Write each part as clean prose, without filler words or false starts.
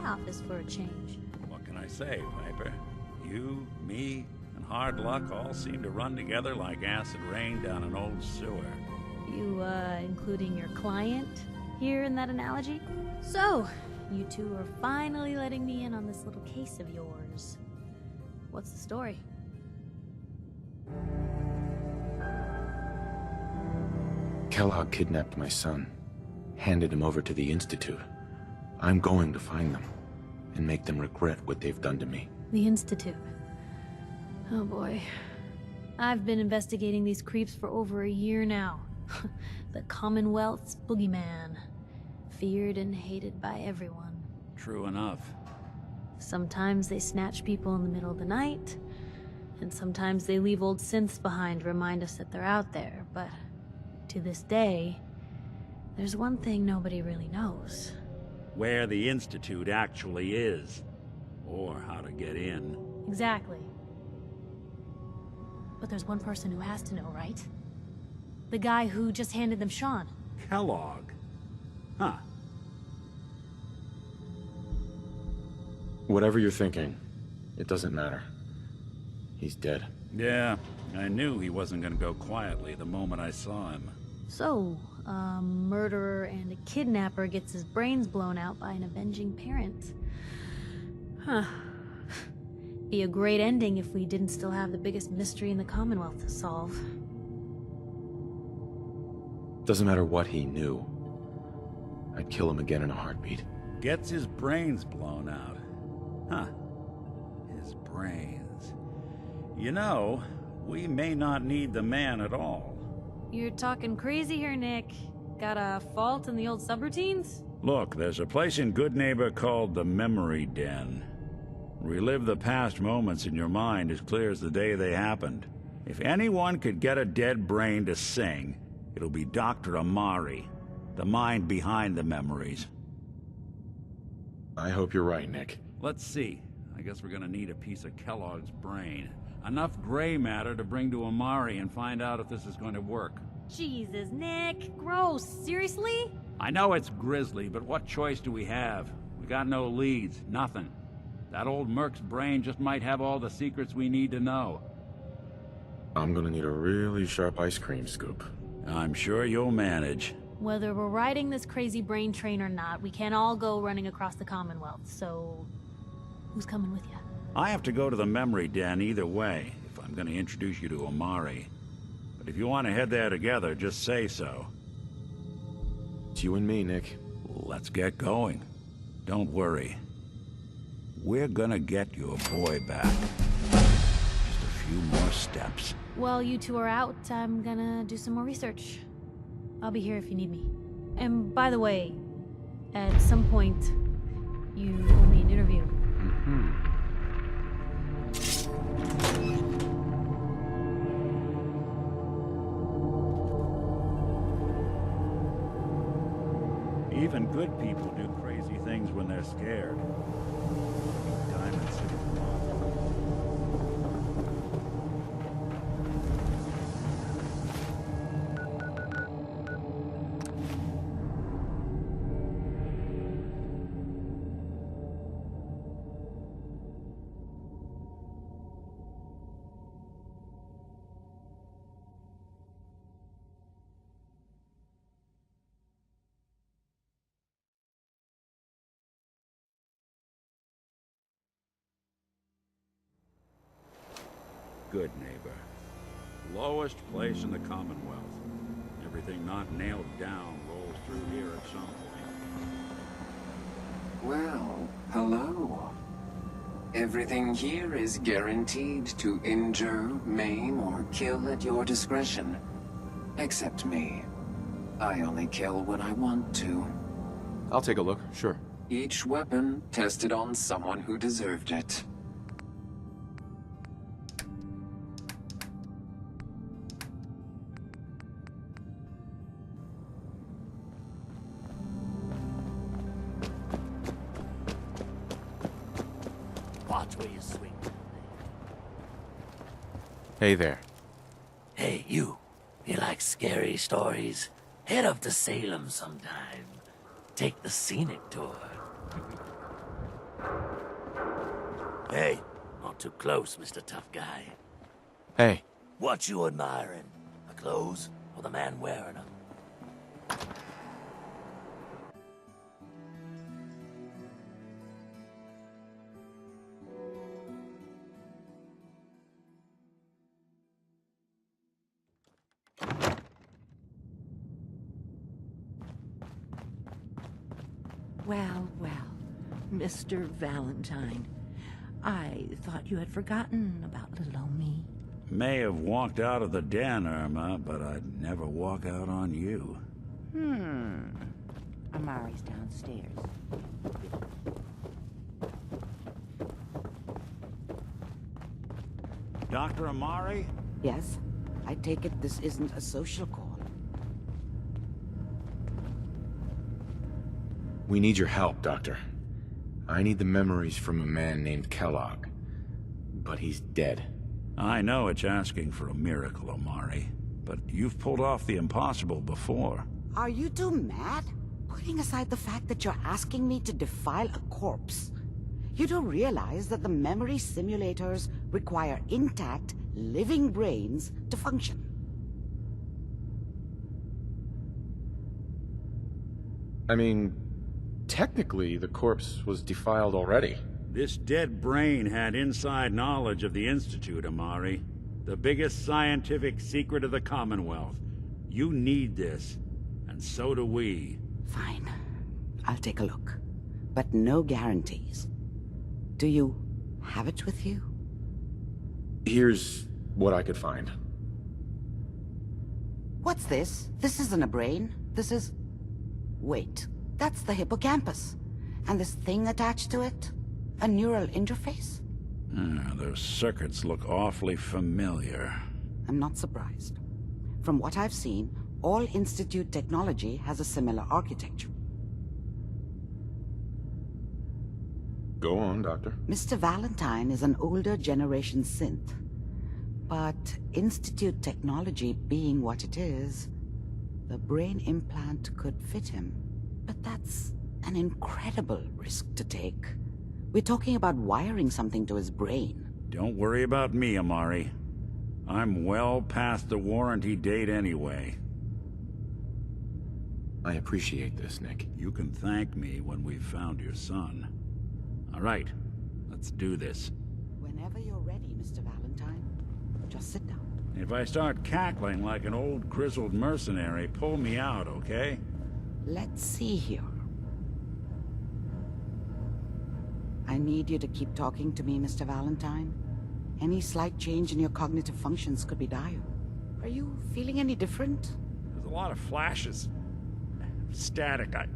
office for a change. What can I say, Piper? You, me, and hard luck all seem to run together like acid rain down an old sewer. You, including your client here in that analogy? So, you two are finally letting me in on this little case of yours. What's the story? Kellogg kidnapped my son, handed him over to the Institute. I'm going to find them and make them regret what they've done to me. The Institute. Oh boy. I've been investigating these creeps for over a year now. The Commonwealth's boogeyman. Feared and hated by everyone. True enough. Sometimes they snatch people in the middle of the night, and sometimes they leave old synths behind to remind us that they're out there, but to this day, there's one thing nobody really knows. Where the Institute actually is. Or how to get in. Exactly. But there's one person who has to know, right? The guy who just handed them Sean. Kellogg. Huh. Whatever you're thinking, it doesn't matter. He's dead. Yeah, I knew he wasn't gonna go quietly the moment I saw him. So, a murderer and a kidnapper gets his brains blown out by an avenging parent. Huh. Be a great ending if we didn't still have the biggest mystery in the Commonwealth to solve. Doesn't matter what he knew. I'd kill him again in a heartbeat. Gets his brains blown out. Huh. His brains. You know, we may not need the man at all. You're talking crazy here, Nick. Got a fault in the old subroutines? Look, there's a place in Goodneighbor called the Memory Den. Relive the past moments in your mind as clear as the day they happened. If anyone could get a dead brain to sing, it'll be Dr. Amari, the mind behind the memories. I hope you're right, Nick. Let's see. I guess we're gonna need a piece of Kellogg's brain. Enough gray matter to bring to Amari and find out if this is going to work. Jesus, Nick. Gross. Seriously? I know it's grisly, but what choice do we have? We got no leads, nothing. That old Merc's brain just might have all the secrets we need to know. I'm gonna need a really sharp ice cream scoop. I'm sure you'll manage. Whether we're riding this crazy brain train or not, we can't all go running across the Commonwealth, so... who's coming with you? I have to go to the Memory Den either way, if I'm gonna introduce you to Amari. But if you want to head there together, just say so. It's you and me, Nick. Let's get going. Don't worry. We're gonna get your boy back. Just a few more steps. While you two are out, I'm gonna do some more research. I'll be here if you need me. And by the way, at some point, you owe me an interview. Even good people do crazy things when they're scared. Diamond City. Goodneighbor. Lowest place in the Commonwealth. Everything not nailed down rolls through here at some point. Well, hello. Everything here is guaranteed to injure, maim, or kill at your discretion. Except me. I only kill when I want to. I'll take a look, sure. Each weapon tested on someone who deserved it. Watch where you swing. Hey there. Hey, you. You like scary stories? Head up to Salem sometime. Take the scenic tour. Hey, not too close, Mr. Tough Guy. Hey, What you admiring? The clothes or the man wearing them? Well, well, Mr. Valentine. I thought you had forgotten about little old me. May have walked out of the den, Irma, but I'd never walk out on you. Amari's downstairs. Dr. Amari? Yes? I take it this isn't a social call. we need your help, Doctor. I need the memories from a man named Kellogg. But he's dead. I know it's asking for a miracle, Amari, but you've pulled off the impossible before. Are you two mad? Putting aside the fact that you're asking me to defile a corpse, you don't realize that the memory simulators require intact, living brains to function. I mean, technically, the corpse was defiled already. This dead brain had inside knowledge of the Institute, Amari. The biggest scientific secret of the Commonwealth. You need this, and so do we. Fine. I'll take a look. But no guarantees. Do you have it with you? Here's what I could find. What's this? This isn't a brain. This is... Wait. That's the hippocampus. And this thing attached to it? A neural interface? Those circuits look awfully familiar. I'm not surprised. From what I've seen, all Institute technology has a similar architecture. Go on, Doctor. Mr. Valentine is an older generation synth. But Institute technology being what it is, the brain implant could fit him. But that's an incredible risk to take. We're talking about wiring something to his brain. Don't worry about me, Amari. I'm well past the warranty date anyway. I appreciate this, Nick. You can thank me when we've found your son. All right, let's do this. Whenever you're ready, Mr. Valentine, just sit down. If I start cackling like an old grizzled mercenary, pull me out, okay? Let's see here. I need you to keep talking to me, Mr. Valentine. Any slight change in your cognitive functions could be dire. Are you feeling any different? There's a lot of flashes. Static. I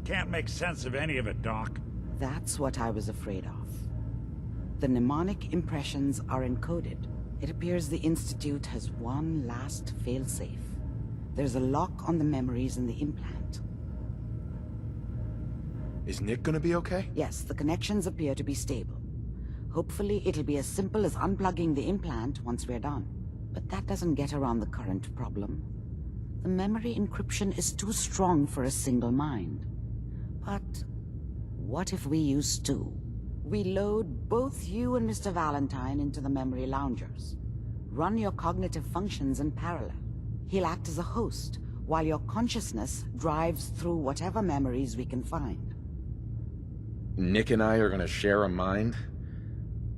can't make sense of any of it, Doc. That's what I was afraid of. The mnemonic impressions are encoded. It appears the Institute has one last failsafe. There's a lock on the memories in the implant. Is Nick gonna be okay? Yes, the connections appear to be stable. Hopefully it'll be as simple as unplugging the implant once we're done. But that doesn't get around the current problem. The memory encryption is too strong for a single mind. But what if we use two? We load both you and Mr. Valentine into the memory loungers. Run your cognitive functions in parallel. He'll act as a host, while your consciousness drives through whatever memories we can find. Nick and I are gonna share a mind?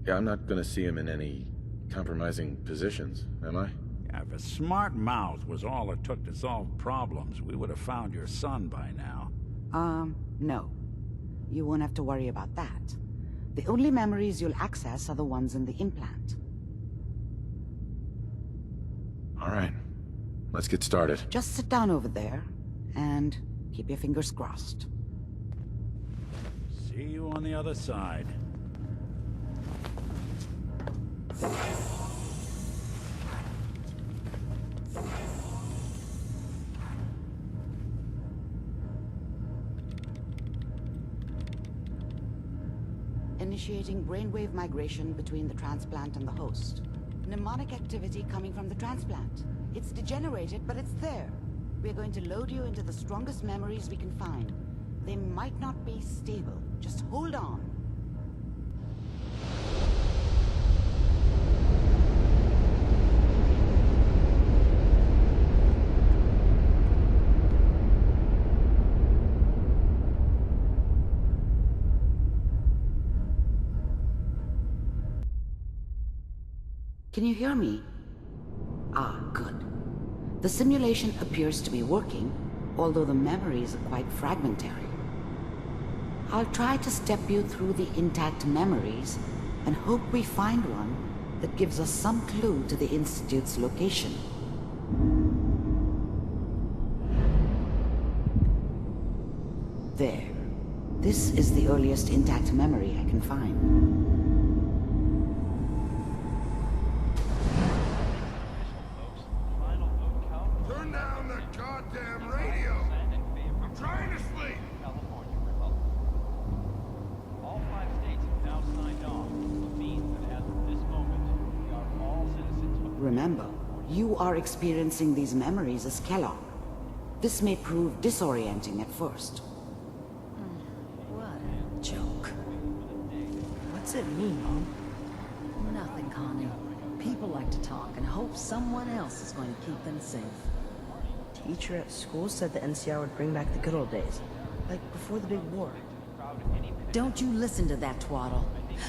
Yeah, I'm not gonna see him in any compromising positions, am I? If a smart mouth was all it took to solve problems, we would have found your son by now. No. You won't have to worry about that. The only memories you'll access are the ones in the implant. All right. Let's get started. Just sit down over there, and keep your fingers crossed. See you on the other side. Initiating brainwave migration between the transplant and the host. Mnemonic activity coming from the transplant. It's degenerated, but it's there. We're going to load you into the strongest memories we can find. They might not be stable. Just hold on. Can you hear me? Ah, good. The simulation appears to be working, although the memories are quite fragmentary. I'll try to step you through the intact memories and hope we find one that gives us some clue to the Institute's location. There. This is the earliest intact memory I can find. Turn down the goddamn radio! I'm trying to sleep! All 5 states have now signed on, which means that as of this moment, we are all citizens of... Remember, you are experiencing these memories as Kellogg. This may prove disorienting at first. What a joke. What's it mean, Mom? Nothing, Connie. People like to talk and hope someone else is going to keep them safe. Teacher at school said the NCR would bring back the good old days, like before the big war. Don't you listen to that twaddle.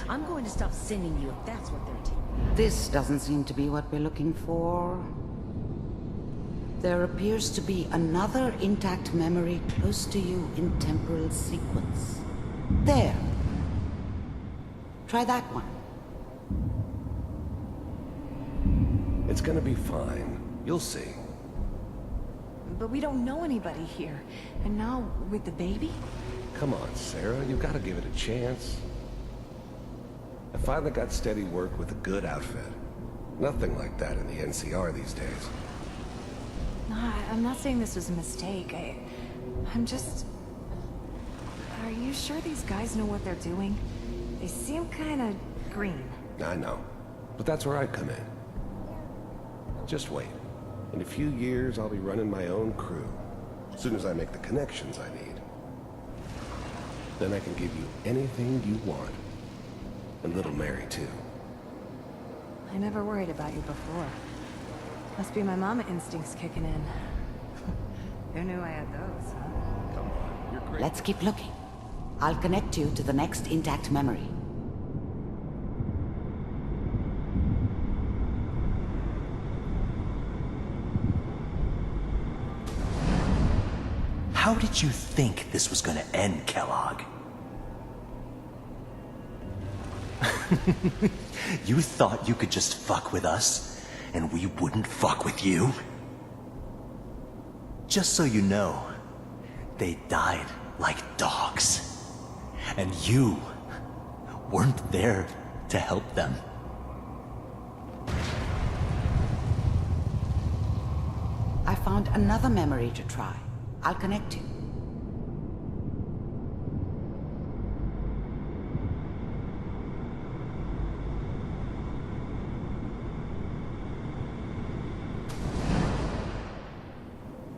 I'm going to stop sending you if that's what they're teaching. This doesn't seem to be what we're looking for. There appears to be another intact memory close to you in temporal sequence. There. Try that one. It's gonna be fine. You'll see. But we don't know anybody here. And now, with the baby? Come on, Sarah. You've got to give it a chance. I finally got steady work with a good outfit. Nothing like that in the NCR these days. No, I'm not saying this was a mistake. I'm just... Are you sure these guys know what they're doing? They seem kind of green. I know. But that's where I come in. Just wait. In a few years, I'll be running my own crew. As soon as I make the connections I need. Then I can give you anything you want. And little Mary, too. I never worried about you before. Must be my mama instincts kicking in. Who knew I had those, huh? Come on, you're great. Let's keep looking. I'll connect you to the next intact memory. How did you think this was gonna end, Kellogg? You thought you could just fuck with us, and we wouldn't fuck with you? Just so you know, they died like dogs. And you weren't there to help them. I found another memory to try. I'll connect you.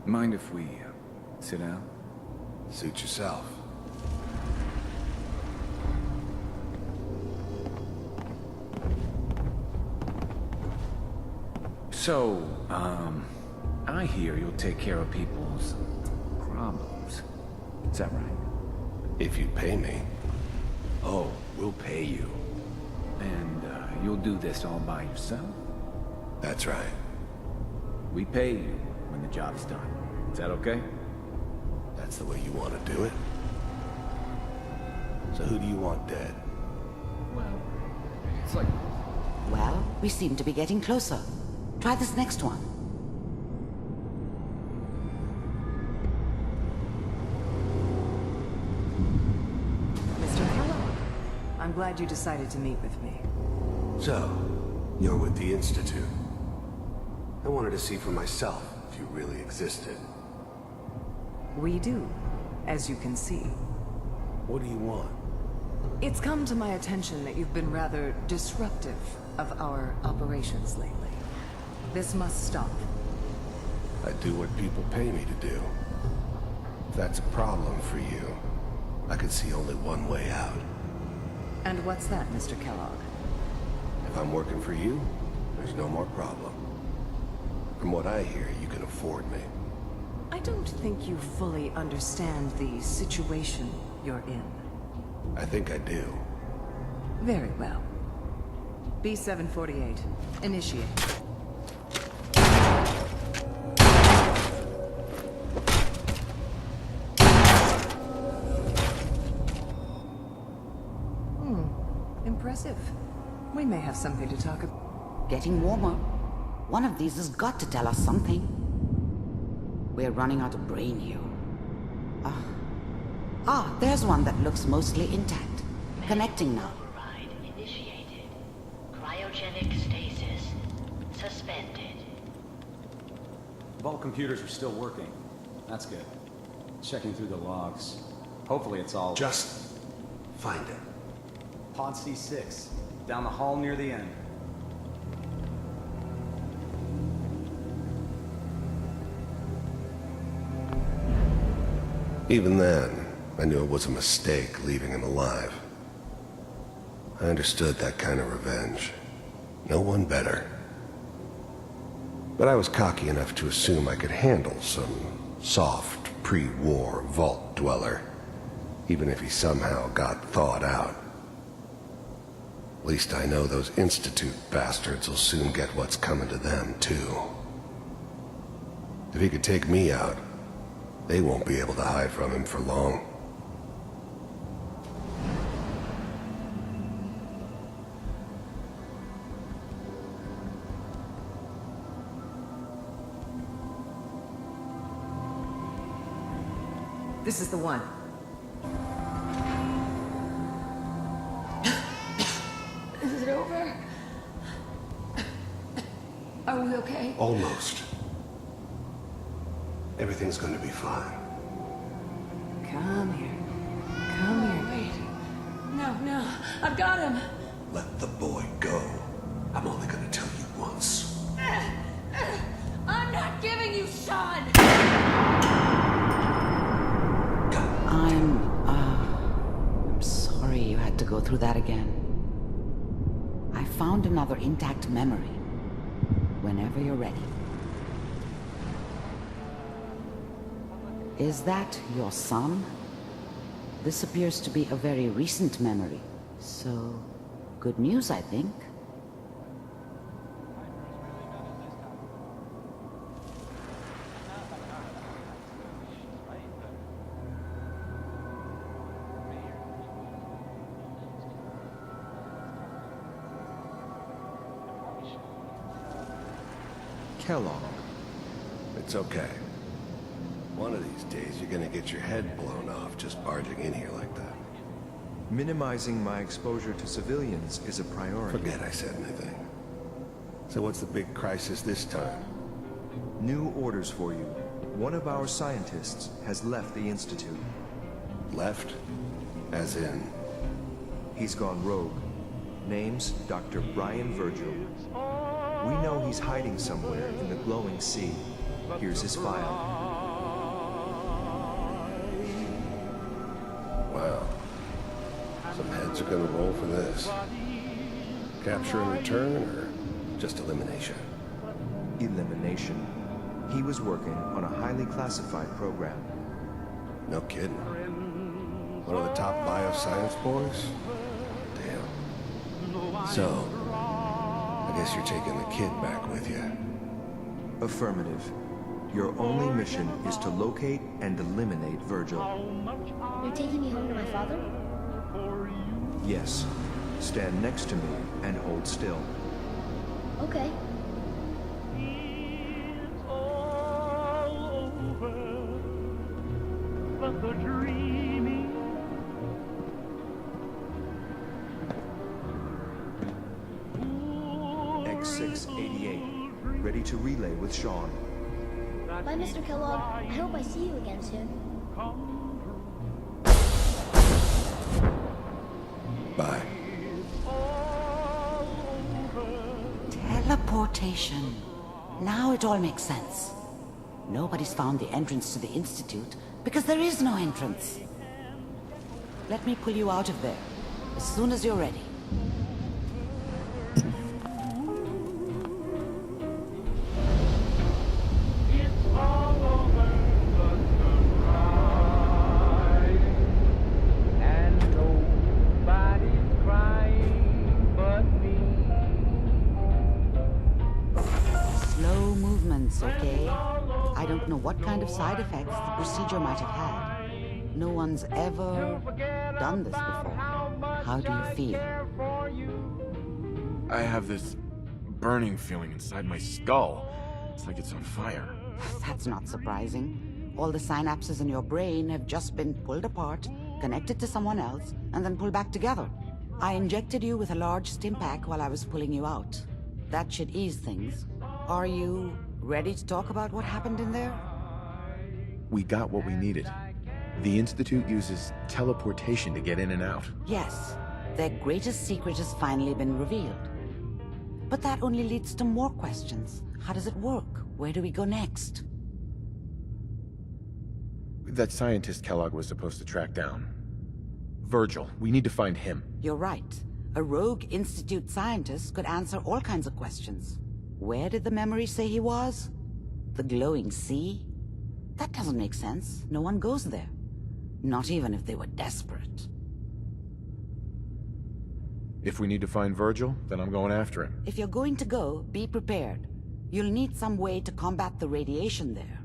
Mind if we sit down? Suit yourself. So, I hear you'll take care of people's problems. Is that right? If you pay me. Oh, we'll pay you. And you'll do this all by yourself? That's right. We pay you when the job's done. Is that okay? That's the way you want to do it? So who do you want dead? Well, it's like... Well, we seem to be getting closer. Try this next one. Mr. Kellogg, I'm glad you decided to meet with me. So, you're with the Institute. I wanted to see for myself if you really existed. We do, as you can see. What do you want? It's come to my attention that you've been rather disruptive of our operations lately. This must stop. I do what people pay me to do. If that's a problem for you, I could see only one way out. And what's that, Mr. Kellogg? If I'm working for you, there's no more problem. From what I hear, you can afford me. I don't think you fully understand the situation you're in. I think I do. Very well. B748. Initiate. Impressive. We may have something to talk about. Getting warmer. One of these has got to tell us something. We're running out of brain here. There's one that looks mostly intact. Connecting now. Override initiated. Cryogenic stasis suspended. Vault computers are still working. That's good. Checking through the logs. Hopefully it's all... Just find it. Pod C6. Down the hall near the end. Even then, I knew it was a mistake leaving him alive. I understood that kind of revenge. No one better. But I was cocky enough to assume I could handle some soft, pre-war vault dweller, even if he somehow got thawed out. At least I know those Institute bastards will soon get what's coming to them, too. If he could take me out, they won't be able to hide from him for long. This is the one. Is it over? Are we okay? Almost. Everything's gonna be fine. Come here. Come here. Wait. No. I've got him. Let the boy go. I'm only gonna tell you once. I'm not giving you Sean! I'm sorry you had to go through that again. I found another intact memory. Whenever you're ready. Is that your son? This appears to be a very recent memory. So, good news, I think. Kellogg. It's okay. One of these days, you're gonna get your head blown off just barging in here like that. Minimizing my exposure to civilians is a priority. Forget I said anything. So what's the big crisis this time? New orders for you. One of our scientists has left the Institute. Left? As in? He's gone rogue. Name's Dr. Brian Virgil. We know he's hiding somewhere in the glowing sea. Here's his file. Wow. Some heads are gonna roll for this. Capture and return, or just elimination? Elimination. He was working on a highly classified program. No kidding. One of the top bioscience boys? Damn. So, I guess you're taking the kid back with you. Affirmative. Your only mission is to locate and eliminate Virgil. You're taking me home to my father? Yes. Stand next to me and hold still. Okay. X688. Ready to relay with Sean. Bye, Mr. Kellogg. I hope I see you again soon. Bye. Teleportation. Now it all makes sense. Nobody's found the entrance to the Institute because there is no entrance. Let me pull you out of there as soon as you're ready. And nobody's crying but me. Patience, okay? I don't know what kind of side effects the procedure might have had. No one's ever done this before. How do you feel? I have this burning feeling inside my skull. It's like it's on fire. That's not surprising. All the synapses in your brain have just been pulled apart, connected to someone else, and then pulled back together. I injected you with a large stim pack while I was pulling you out. That should ease things. Are you ready to talk about what happened in there? We got what we needed. The Institute uses teleportation to get in and out. Yes, their greatest secret has finally been revealed. But that only leads to more questions. How does it work? Where do we go next? That scientist Kellogg was supposed to track down. Virgil, we need to find him. You're right. A rogue Institute scientist could answer all kinds of questions. Where did the memory say he was? The glowing sea? That doesn't make sense. No one goes there. Not even if they were desperate. If we need to find Virgil, then I'm going after him. If you're going to go, be prepared. You'll need some way to combat the radiation there.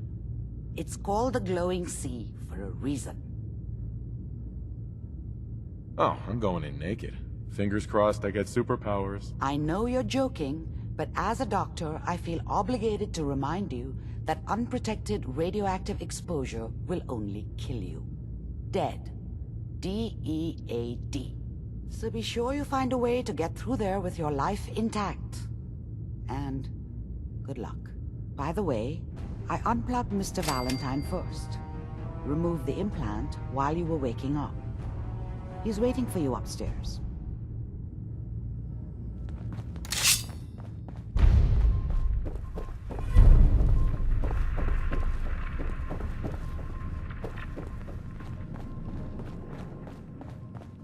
It's called the glowing sea for a reason. Oh, I'm going in naked. Fingers crossed I get superpowers. I know you're joking, but as a doctor, I feel obligated to remind you that unprotected radioactive exposure will only kill you. Dead. D-E-A-D. So be sure you find a way to get through there with your life intact. And good luck. By the way, I unplugged Mr. Valentine first. Removed the implant while you were waking up. He's waiting for you upstairs.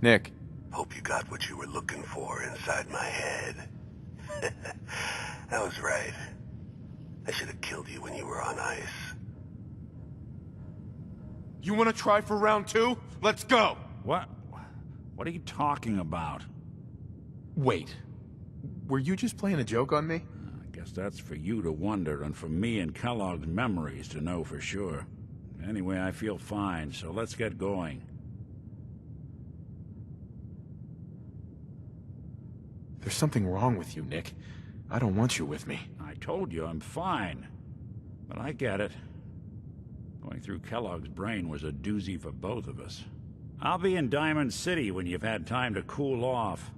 Nick. Hope you got what you were looking for inside my head. I was right. I should have killed you when you were on ice. You want to try for round 2? Let's go! What? What are you talking about? Wait. Were you just playing a joke on me? I guess that's for you to wonder, and for me and Kellogg's memories to know for sure. Anyway, I feel fine, so let's get going. There's something wrong with you, Nick. I don't want you with me. I told you I'm fine. But I get it. Going through Kellogg's brain was a doozy for both of us. I'll be in Diamond City when you've had time to cool off.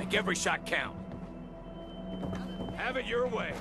Make every shot count. Have it your way.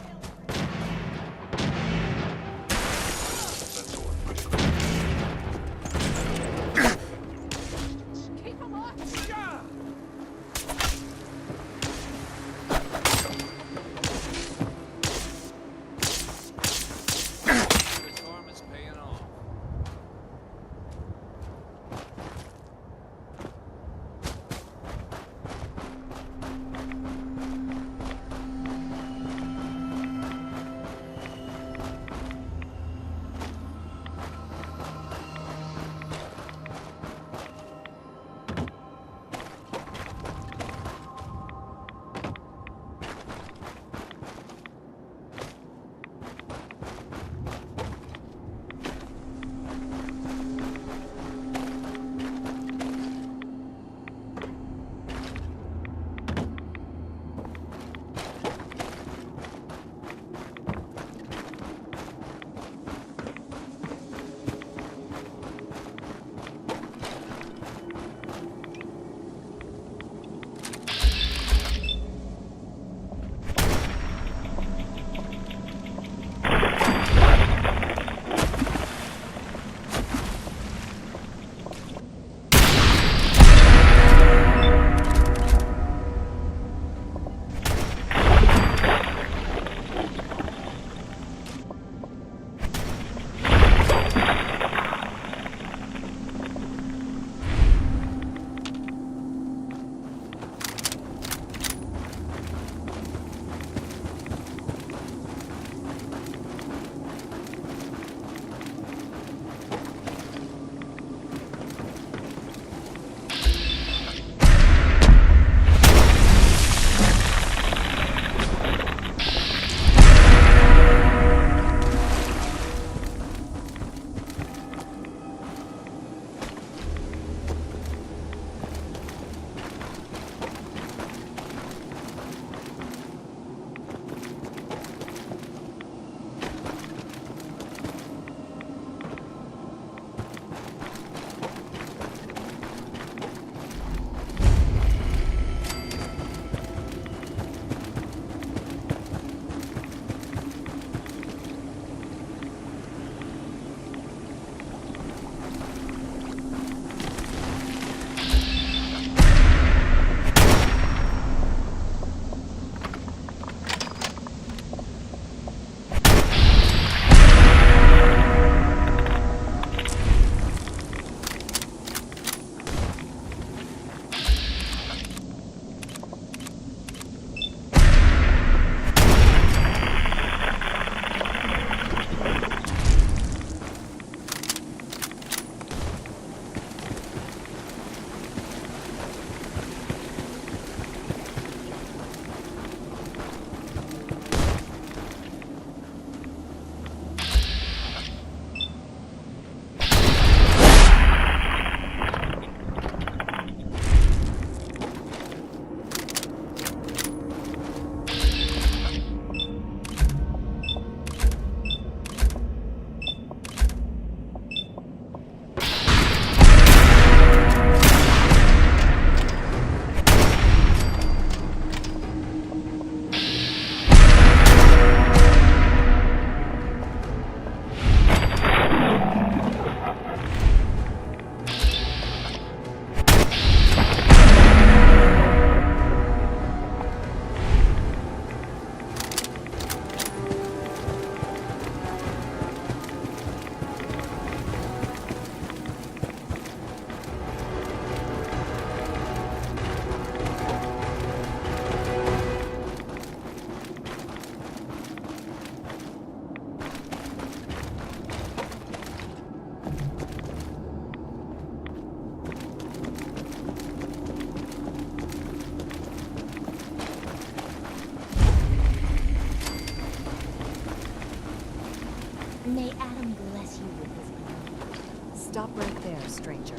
Stop right there, stranger.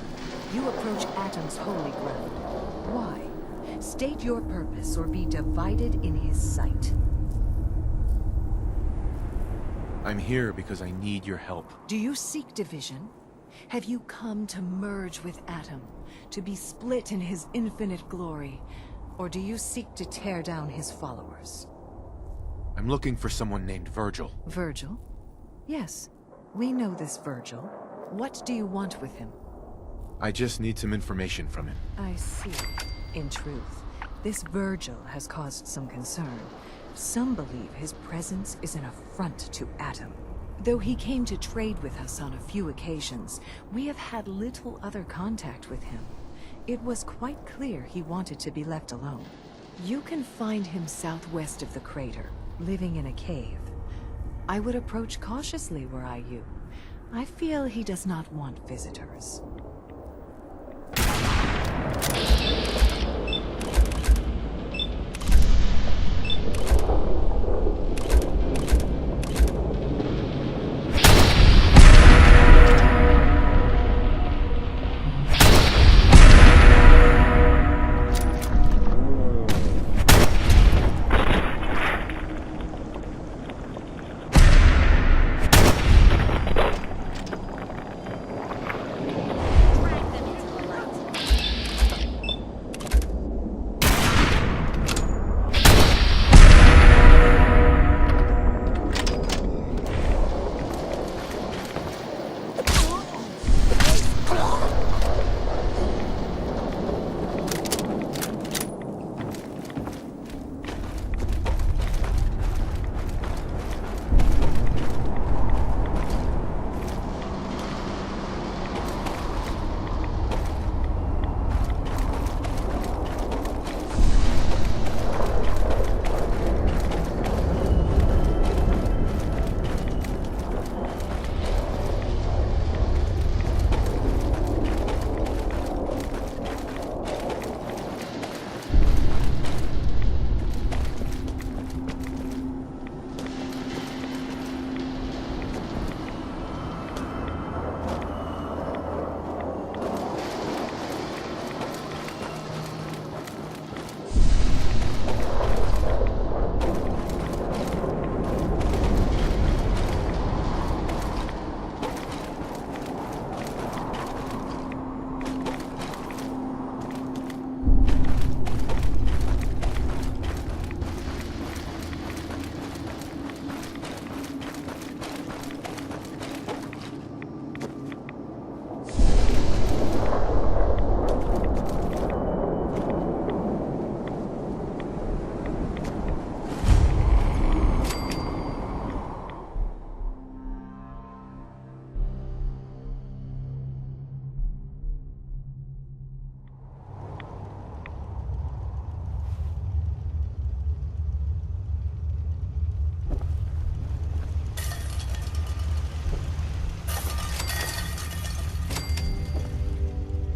You approach Atom's holy ground. Why? State your purpose or be divided in his sight. I'm here because I need your help. Do you seek division? Have you come to merge with Atom, to be split in his infinite glory? Or do you seek to tear down his followers? I'm looking for someone named Virgil. Virgil? Yes, we know this Virgil. What do you want with him? I just need some information from him. I see. In truth, this Virgil has caused some concern. Some believe his presence is an affront to Atom. Though he came to trade with us on a few occasions, we have had little other contact with him. It was quite clear he wanted to be left alone. You can find him southwest of the crater, living in a cave. I would approach cautiously were I you. I feel he does not want visitors.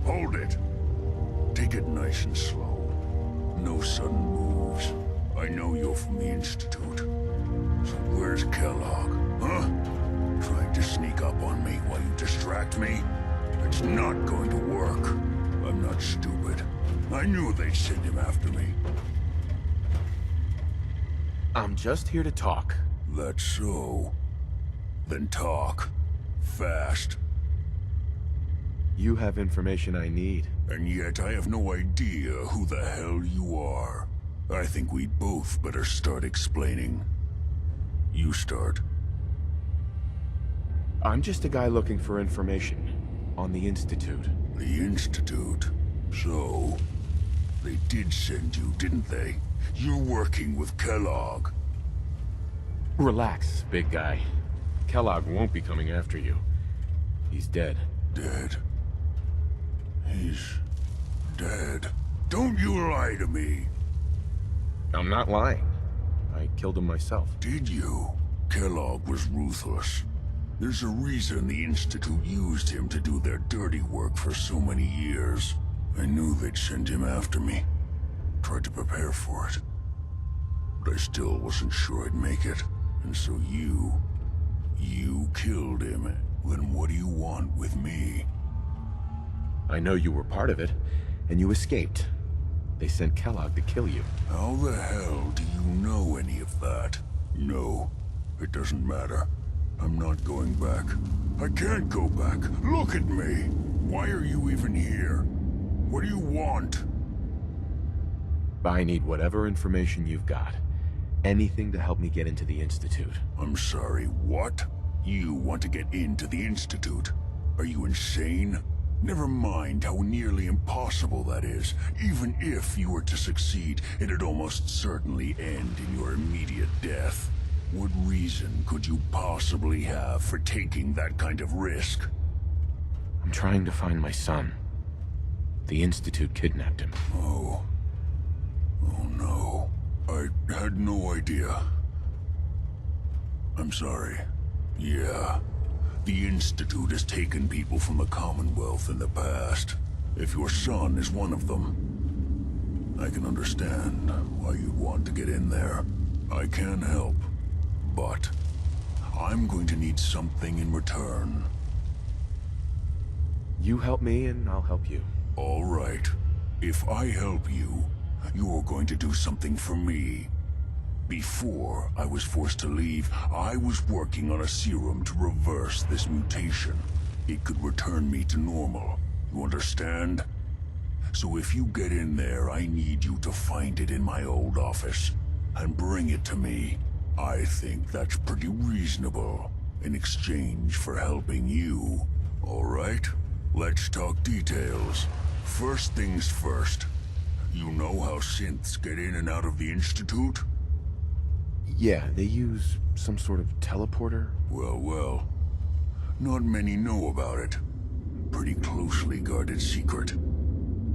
Hold it. Take it nice and slow. No sudden moves. I know you're from the Institute. So where's Kellogg, huh? Trying to sneak up on me while you distract me? It's not going to work. I'm not stupid. I knew they'd send him after me. I'm just here to talk. That's so. Then talk. Fast. You have information I need. And yet I have no idea who the hell you are. I think we both better start explaining. You start. I'm just a guy looking for information on the Institute. The Institute? So, they did send you, didn't they? You're working with Kellogg. Relax, big guy. Kellogg won't be coming after you. He's dead. Dead? He's dead. Don't you lie to me. I'm not lying. I killed him myself. Did you? Kellogg was ruthless. There's a reason the Institute used him to do their dirty work for so many years. I knew they'd send him after me. Tried to prepare for it. But I still wasn't sure I'd make it. And so you killed him Then what do you want with me? I know you were part of it, and you escaped. They sent Kellogg to kill you. How the hell do you know any of that? No, it doesn't matter. I'm not going back. I can't go back. Look at me. Why are you even here? What do you want? I need whatever information you've got. Anything to help me get into the Institute. I'm sorry, what? You want to get into the Institute? Are you insane? Never mind how nearly impossible that is. Even if you were to succeed, it'd almost certainly end in your immediate death. What reason could you possibly have for taking that kind of risk? I'm trying to find my son. The Institute kidnapped him. Oh. Oh no. I had no idea. I'm sorry. Yeah. The Institute has taken people from the Commonwealth in the past. If your son is one of them, I can understand why you'd want to get in there. I can help, but I'm going to need something in return. You help me and I'll help you. All right. If I help you, you're going to do something for me. Before I was forced to leave, I was working on a serum to reverse this mutation. It could return me to normal. You understand? So if you get in there, I need you to find it in my old office and bring it to me. I think that's pretty reasonable in exchange for helping you. All right? Let's talk details. First things first. You know how synths get in and out of the Institute? Yeah, they use some sort of teleporter. Well. Not many know about it. Pretty closely guarded secret.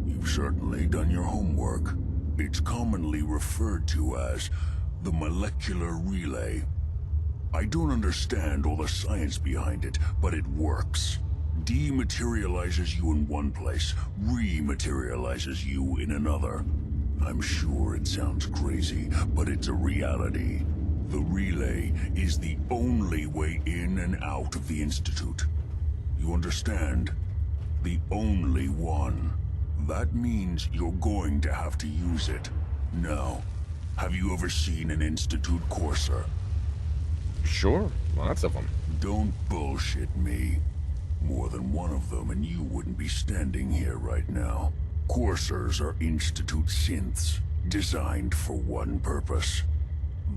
You've certainly done your homework. It's commonly referred to as the molecular relay. I don't understand all the science behind it, but it works. Dematerializes you in one place, rematerializes you in another. I'm sure it sounds crazy, but it's a reality. The relay is the only way in and out of the Institute. You understand? The only one. That means you're going to have to use it. Now, have you ever seen an Institute courser? Sure, lots of them. Don't bullshit me. More than one of them, and you wouldn't be standing here right now. Coursers are Institute synths, designed for one purpose.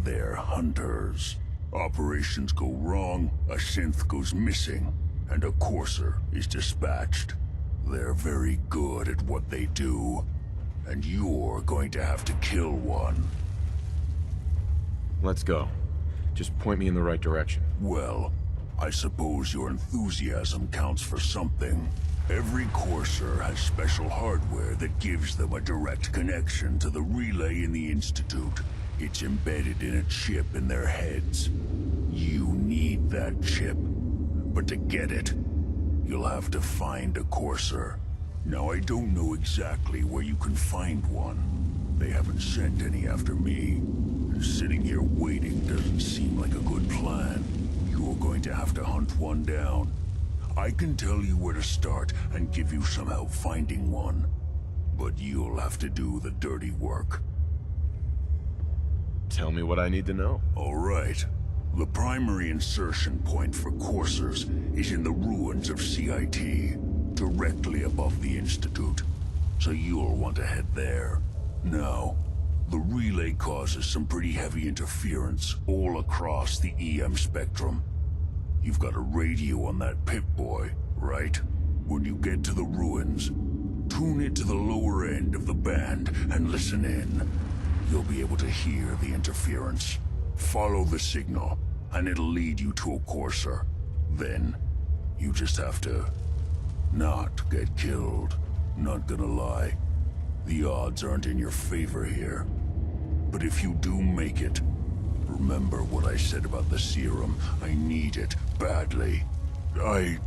They're hunters. Operations go wrong, a synth goes missing, and a courser is dispatched. They're very good at what they do, and you're going to have to kill one. Let's go. Just point me in the right direction. Well, I suppose your enthusiasm counts for something. Every courser has special hardware that gives them a direct connection to the relay in the Institute. It's embedded in a chip in their heads. You need that chip. But to get it, you'll have to find a courser. Now, I don't know exactly where you can find one. They haven't sent any after me. And sitting here waiting doesn't seem like a good plan. You're going to have to hunt one down. I can tell you where to start and give you some help finding one. But you'll have to do the dirty work. Tell me what I need to know. All right. The primary insertion point for coursers is in the ruins of CIT, directly above the Institute. So you'll want to head there. Now, the relay causes some pretty heavy interference all across the EM spectrum. You've got a radio on that Pip-Boy, right? When you get to the ruins, tune it to the lower end of the band and listen in. You'll be able to hear the interference. Follow the signal, and it'll lead you to a courser. Then, you just have to not get killed. Not gonna lie, the odds aren't in your favor here. But if you do make it, remember what I said about the serum. I need it badly. I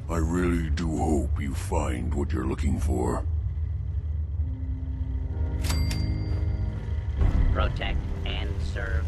really do hope you find what you're looking for. Protect and serve.